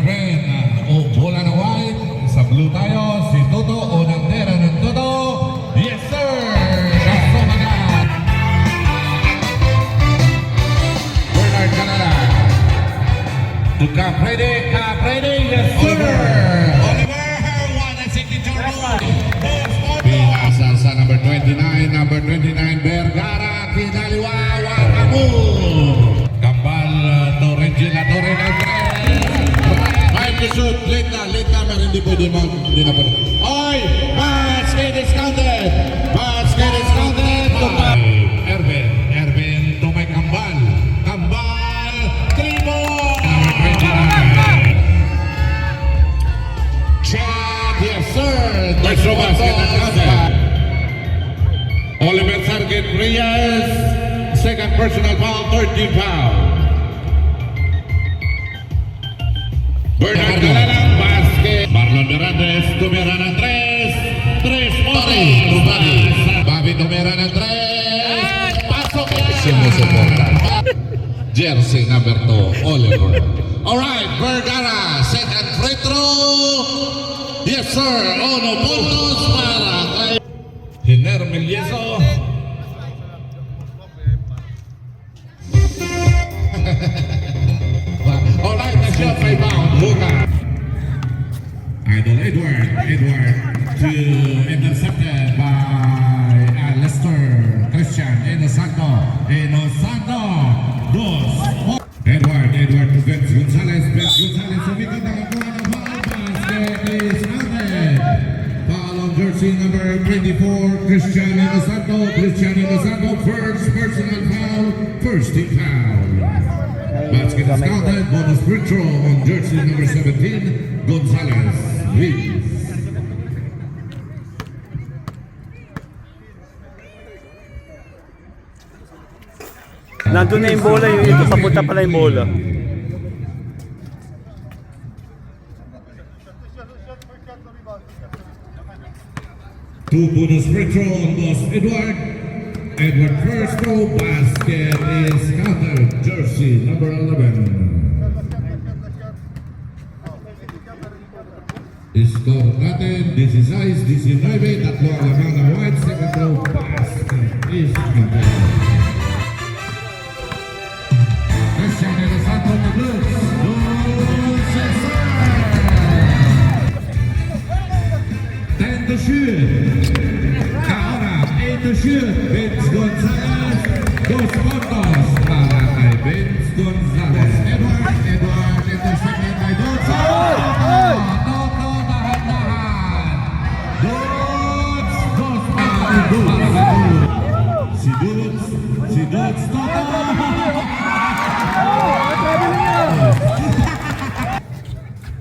Ren. O bola na white. Sa blue tayo. Si Toto. Unang tira ng Toto. Yes, sir! Kaso agad. Bernard Canada. To Caprede. Caprede. Yes, sir! Oliver. 162. Pinasa sa number 29. Number 29. Vergara. Kinaliwa. Wakamu. Kambal. Torrengila. Right to shoot. Late na. Pero hindi pwede mo. Hindi na pwede. Oy! Basket is counted! Basket is counted! Ervin to may Kambal. Kambal! 3 ball! Shot! Yes, sir! That's the basket na counted. Oliver Sargent Reyes. Second personal foul. 13 foul. Bernard Galalang, basket. Marlon Mirandes, tumira ng 3. 3 points. Bobby tumira ng 3. Pasok yan. Sumusuporta. Jersey number 2, Oliver. Alright, Vergara, second free throw. Yes, sir. 1 puntos para kay Hiner Milieso. Alright, the shot rebound. Luka. Idol Edward to intercepted by Lester Christian Inosanto. Edward to Vince Gonzalez. Sumikat ang kuha ng foul. Basket is counted. Foul on jersey number 24, Christian Inosanto. First personal foul. First team foul. Basket is counted. Bonus free throw on jersey number 17, Gonzalez. Vince. Nandun na yung bola, yung ito papunta pala yung bola. Two bonus free throw on boss Edward. Edward first throw, basket is counted. Jersey number 11. Score natin 16-19, tatlo ang lamang ng white. Second throw, basket is counted. Christian Inosanto to Blues. Blues is 10 to shoot. Ahora 8 to shoot. Vince Gonzalez. 2 puntos para kay Vince Gonzalez. Edward intercepted by Gonzalez. Toto dahan-dahan. Si Dudes Toto.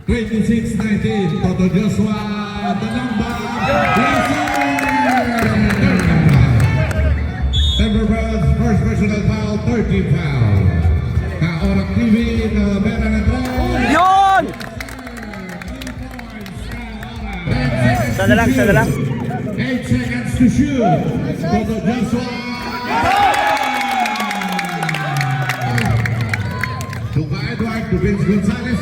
26-19, Toto Joshua, the number. Yes, sir! Timberwolves, first personal foul, 13 foul. Kaorang TV na meron na 3. Yun! Sana lang. 8 seconds to shoot. Toto Joshua. Luka Edward to Vince Gonzalez.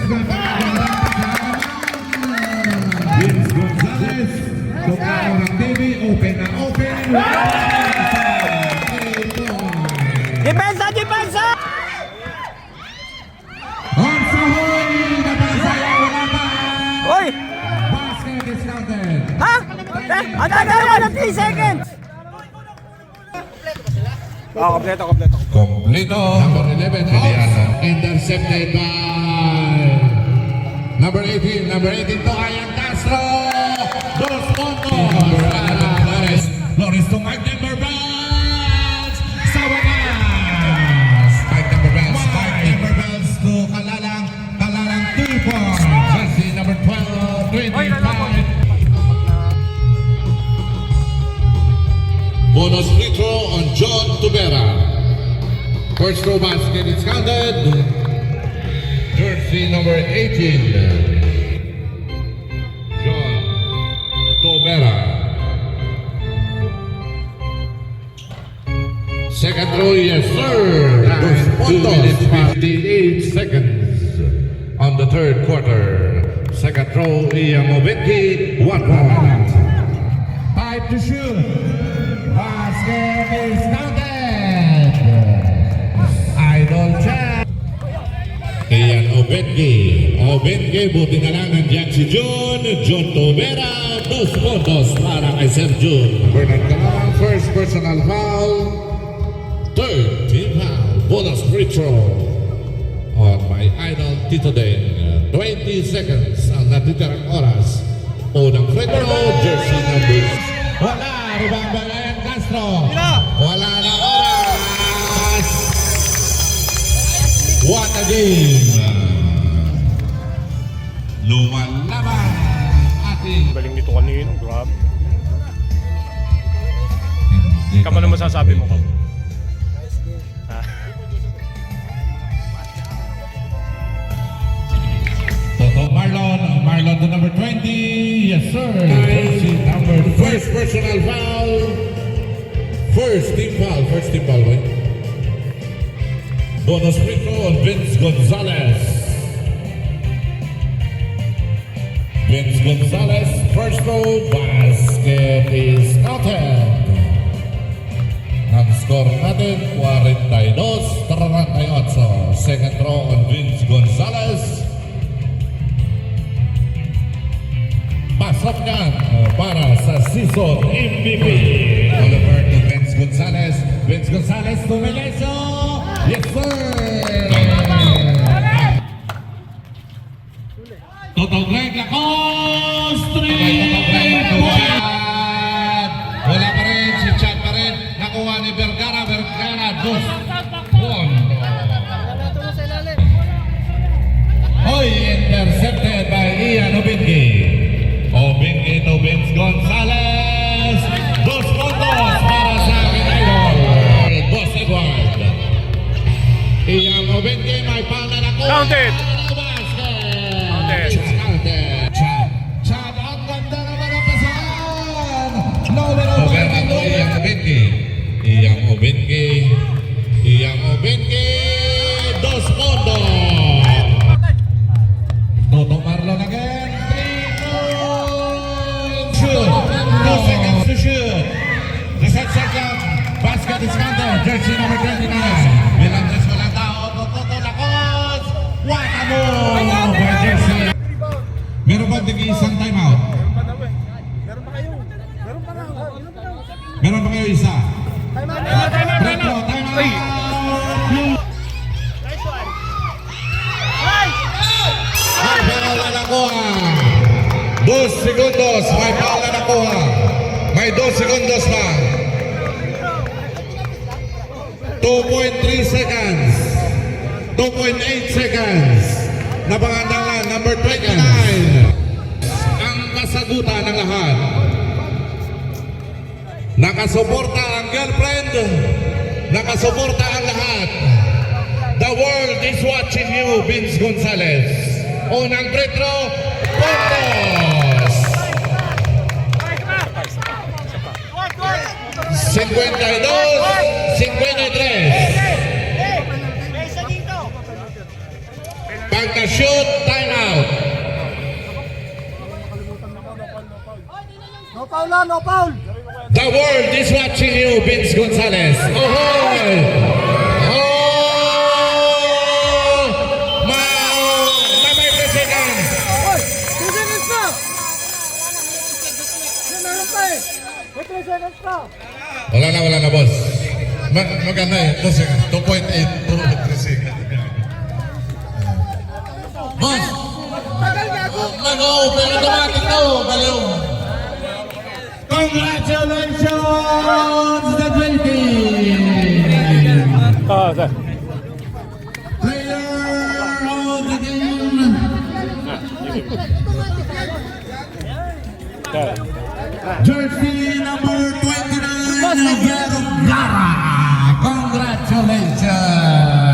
Vince Gonzalez. Luka orang TV. Open. Depensa! Onsahoy! Nabasa yung wala. Oy! Basket is counted. Ha? Ada 3 seconds! Kompleto. Number 11, intercepted by number 18 to Ayan Castro. 2 puntos. Flores to Mike Timberwolves. Sa wakas. Mike Timberwolves to Kalalang 2 points. Jersey number 12, 25. Bonus free throw on John Tubera. First throw basket is counted. Jersey number 18. John Tubera. Second throw, yes sir. 2 minutes 58 seconds on the the third quarter. Second throw, Ian Mobenki, 1 point. Time to shoot. Basket is counted. Idol check. Ian Obenki, buti na lang nandiyan si John Tobera, 2 puntos para kay Sir Jun. Bernard Camarang, first personal foul. Third team foul, bonus free throw on my idol Tito Den. 20 seconds ang natitirang oras. Unang free throw, jersey number. Wala, rebound by Ryan Castro. Wala na oras. What a game! Lumalaban ating... Galing nito kanino, grabe. Kamu naman masasabi mo, Kam? Toto Marlon to number 20. Yes, sir. Jersey number first personal foul. First team foul, right? Bonus free throw on Vince Gonzalez. First throw, basket is counted. Ang score natin, 42-38. Second throw on Vince Gonzalez. Pasok niyan para sa season MVP. Oliver to Vince Gonzalez. Vince Gonzalez to Meleso. Yes, sir! Toto Greg Lacos! 3 point! Wala pa rin, si Chad pa rin. Nakuha ni Vergara, 2 point. Hoy, intercepted by Ian Obenki. Obenki to Vince Gonzalez. 2 puntos para sa aking idol. Boss Edward. Ian Obenki, may pala na ko. Counted. Counted. Chad, ang ganda naman ang pasahan. Overman to Ian Obenki. 2 puntos. Toto Marlon again. 3 points. Shoot. 2 seconds to shoot. The shot second. Basket is counted. Jersey number 29. Bilang tres wala tao. Toto Lacos. What a move by Jersey. Meron ba isang timeout? Meron pa kayo isa? Retro, timeout. May foul na nakuha. 2 segundos. May foul na nakuha. May 2 segundos pa. 2.3 seconds. 2.8 seconds. Napangandang lang, number 29. Ang kasagutan ng lahat. Nakasuporta ang girlfriend. Nakasuporta ang lahat. The world is watching you, Vince Gonzalez. Unang free throw, puntos. 52-53. Pagka-shoot, timeout. No foul na, no foul! The world is watching you, Vince Gonzalez. Ahoy! Oh! May 3 seconds. Hoy! 2 seconds pa! Meron pa eh! May 3 seconds pa! Wala na, boss. Maganda eh. 2 seconds. 2.8. 3 seconds. Boss! Tagal gago! Mag-open automatic to. Baliw. Congratulations, the 20. Sir. Player of the game. Sir. Jersey number 29, Vergara. Congratulations.